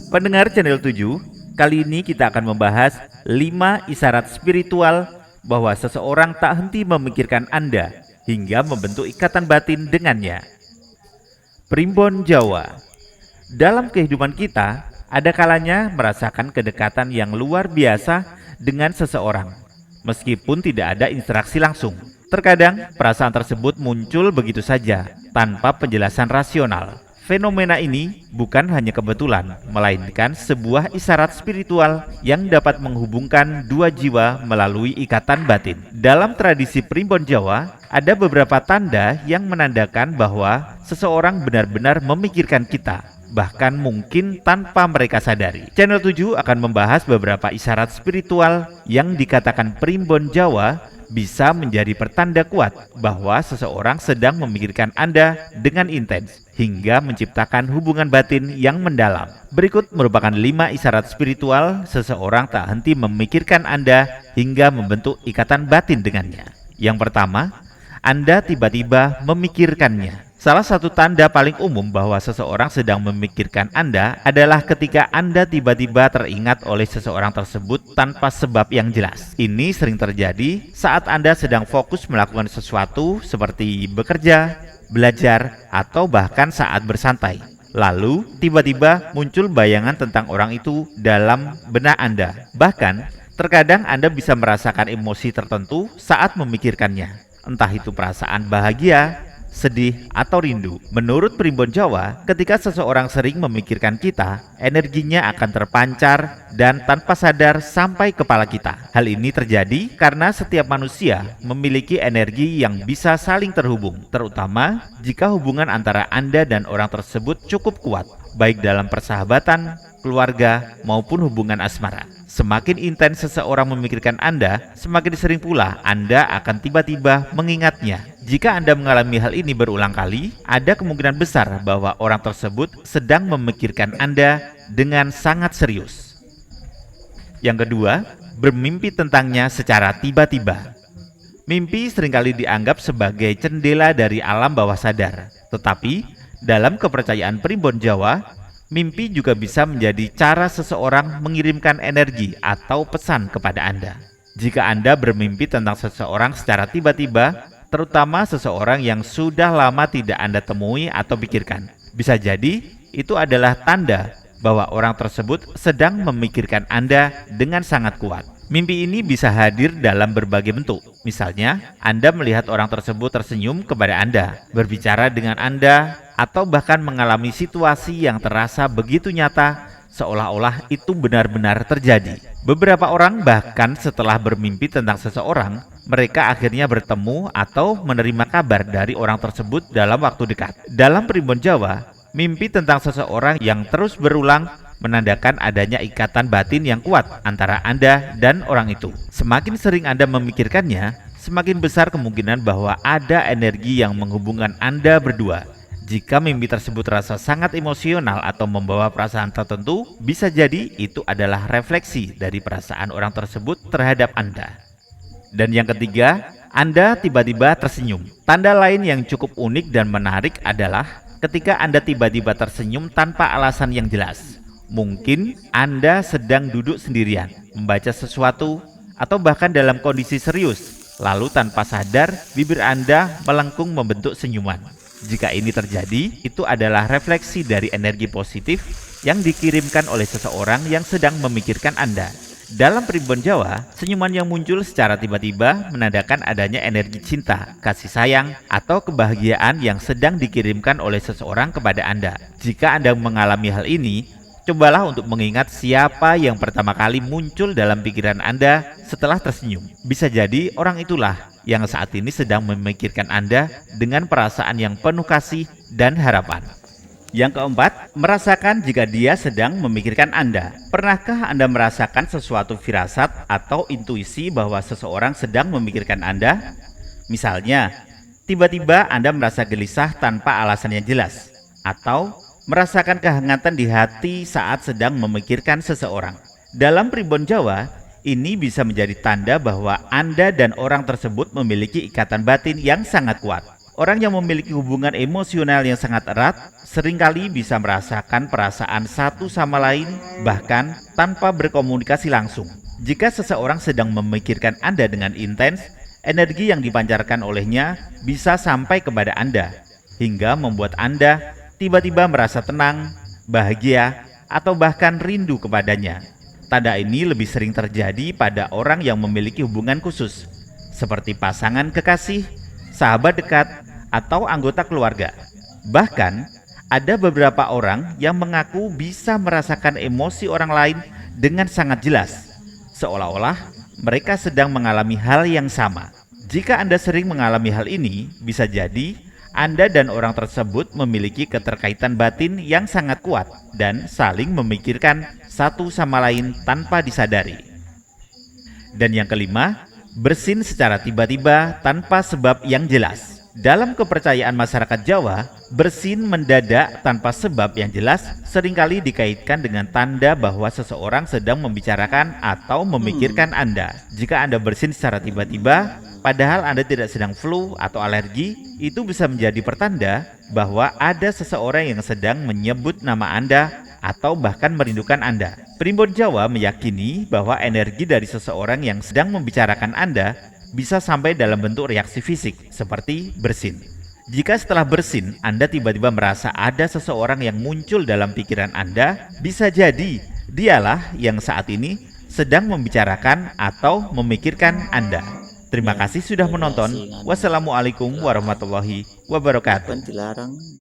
Pendengar channel 7, kali ini kita akan membahas 5 isyarat spiritual bahwa seseorang tak henti memikirkan Anda hingga membentuk ikatan batin dengannya. Primbon Jawa. Dalam kehidupan kita, ada kalanya merasakan kedekatan yang luar biasa dengan seseorang, meskipun tidak ada interaksi langsung. Terkadang perasaan tersebut muncul begitu saja, tanpa penjelasan rasional. Fenomena ini bukan hanya kebetulan, melainkan sebuah isyarat spiritual yang dapat menghubungkan dua jiwa melalui ikatan batin. Dalam tradisi Primbon Jawa, ada beberapa tanda yang menandakan bahwa seseorang benar-benar memikirkan kita, bahkan mungkin tanpa mereka sadari. Channel 7 akan membahas beberapa isyarat spiritual yang dikatakan Primbon Jawa bisa menjadi pertanda kuat bahwa seseorang sedang memikirkan Anda dengan intens hingga menciptakan hubungan batin yang mendalam. Berikut merupakan 5 isyarat spiritual seseorang tak henti memikirkan Anda hingga membentuk ikatan batin dengannya. Yang pertama, Anda tiba-tiba memikirkannya. Salah satu tanda paling umum bahwa seseorang sedang memikirkan Anda adalah ketika Anda tiba-tiba teringat oleh seseorang tersebut tanpa sebab yang jelas. Ini sering terjadi saat Anda sedang fokus melakukan sesuatu seperti bekerja, belajar, atau bahkan saat bersantai. Lalu, tiba-tiba muncul bayangan tentang orang itu dalam benak Anda. Bahkan, terkadang Anda bisa merasakan emosi tertentu saat memikirkannya. Entah itu perasaan bahagia, sedih, atau rindu. Menurut Primbon Jawa, ketika seseorang sering memikirkan kita, energinya akan terpancar dan tanpa sadar sampai kepala kita. Hal ini terjadi karena setiap manusia memiliki energi yang bisa saling terhubung, terutama jika hubungan antara Anda dan orang tersebut cukup kuat, baik dalam persahabatan, keluarga, maupun hubungan asmara. Semakin intens seseorang memikirkan Anda, semakin sering pula Anda akan tiba-tiba mengingatnya. Jika Anda mengalami hal ini berulang kali, ada kemungkinan besar bahwa orang tersebut sedang memikirkan Anda dengan sangat serius. Yang kedua, bermimpi tentangnya secara tiba-tiba. Mimpi seringkali dianggap sebagai jendela dari alam bawah sadar. Tetapi, dalam kepercayaan Primbon Jawa, mimpi juga bisa menjadi cara seseorang mengirimkan energi atau pesan kepada Anda. Jika Anda bermimpi tentang seseorang secara tiba-tiba, terutama seseorang yang sudah lama tidak Anda temui atau pikirkan, bisa jadi itu adalah tanda bahwa orang tersebut sedang memikirkan Anda dengan sangat kuat. Mimpi ini bisa hadir dalam berbagai bentuk. Misalnya, Anda melihat orang tersebut tersenyum kepada Anda, berbicara dengan Anda, atau bahkan mengalami situasi yang terasa begitu nyata seolah-olah itu benar-benar terjadi. Beberapa orang bahkan setelah bermimpi tentang seseorang, mereka akhirnya bertemu atau menerima kabar dari orang tersebut dalam waktu dekat. Dalam Primbon Jawa, mimpi tentang seseorang yang terus berulang menandakan adanya ikatan batin yang kuat antara Anda dan orang itu. Semakin sering Anda memikirkannya, semakin besar kemungkinan bahwa ada energi yang menghubungkan Anda berdua. Jika mimpi tersebut terasa sangat emosional atau membawa perasaan tertentu, bisa jadi itu adalah refleksi dari perasaan orang tersebut terhadap Anda. Dan yang ketiga, Anda tiba-tiba tersenyum. Tanda lain yang cukup unik dan menarik adalah ketika Anda tiba-tiba tersenyum tanpa alasan yang jelas. Mungkin Anda sedang duduk sendirian, membaca sesuatu, atau bahkan dalam kondisi serius. Lalu tanpa sadar, bibir Anda melengkung membentuk senyuman. Jika ini terjadi, itu adalah refleksi dari energi positif yang dikirimkan oleh seseorang yang sedang memikirkan Anda. Dalam Primbon Jawa, senyuman yang muncul secara tiba-tiba menandakan adanya energi cinta, kasih sayang, atau kebahagiaan yang sedang dikirimkan oleh seseorang kepada Anda. Jika Anda mengalami hal ini, cobalah untuk mengingat siapa yang pertama kali muncul dalam pikiran Anda setelah tersenyum. Bisa jadi orang itulah yang saat ini sedang memikirkan Anda dengan perasaan yang penuh kasih dan harapan. Yang keempat, merasakan jika dia sedang memikirkan Anda. Pernahkah Anda merasakan sesuatu firasat atau intuisi bahwa seseorang sedang memikirkan Anda? Misalnya, tiba-tiba Anda merasa gelisah tanpa alasan yang jelas, atau merasakan kehangatan di hati saat sedang memikirkan seseorang. Dalam Primbon Jawa, ini bisa menjadi tanda bahwa Anda dan orang tersebut memiliki ikatan batin yang sangat kuat. Orang yang memiliki hubungan emosional yang sangat erat seringkali bisa merasakan perasaan satu sama lain bahkan tanpa berkomunikasi langsung. Jika seseorang sedang memikirkan Anda dengan intens, energi yang dipancarkan olehnya bisa sampai kepada Anda hingga membuat Anda tiba-tiba merasa tenang, bahagia, atau bahkan rindu kepadanya. Tanda ini lebih sering terjadi pada orang yang memiliki hubungan khusus, seperti pasangan kekasih, sahabat dekat, atau anggota keluarga. Bahkan, ada beberapa orang yang mengaku bisa merasakan emosi orang lain dengan sangat jelas, seolah-olah mereka sedang mengalami hal yang sama. Jika Anda sering mengalami hal ini, bisa jadi Anda dan orang tersebut memiliki keterkaitan batin yang sangat kuat dan saling memikirkan satu sama lain tanpa disadari. Dan yang kelima, bersin secara tiba-tiba tanpa sebab yang jelas. Dalam kepercayaan masyarakat Jawa, bersin mendadak tanpa sebab yang jelas seringkali dikaitkan dengan tanda bahwa seseorang sedang membicarakan atau memikirkan Anda. Jika Anda bersin secara tiba-tiba, padahal Anda tidak sedang flu atau alergi, itu bisa menjadi pertanda bahwa ada seseorang yang sedang menyebut nama Anda atau bahkan merindukan Anda. Primbon Jawa meyakini bahwa energi dari seseorang yang sedang membicarakan Anda bisa sampai dalam bentuk reaksi fisik seperti bersin. Jika setelah bersin Anda tiba-tiba merasa ada seseorang yang muncul dalam pikiran Anda, bisa jadi dialah yang saat ini sedang membicarakan atau memikirkan Anda. Terima kasih sudah menonton. Wassalamualaikum warahmatullahi wabarakatuh. Dilarang.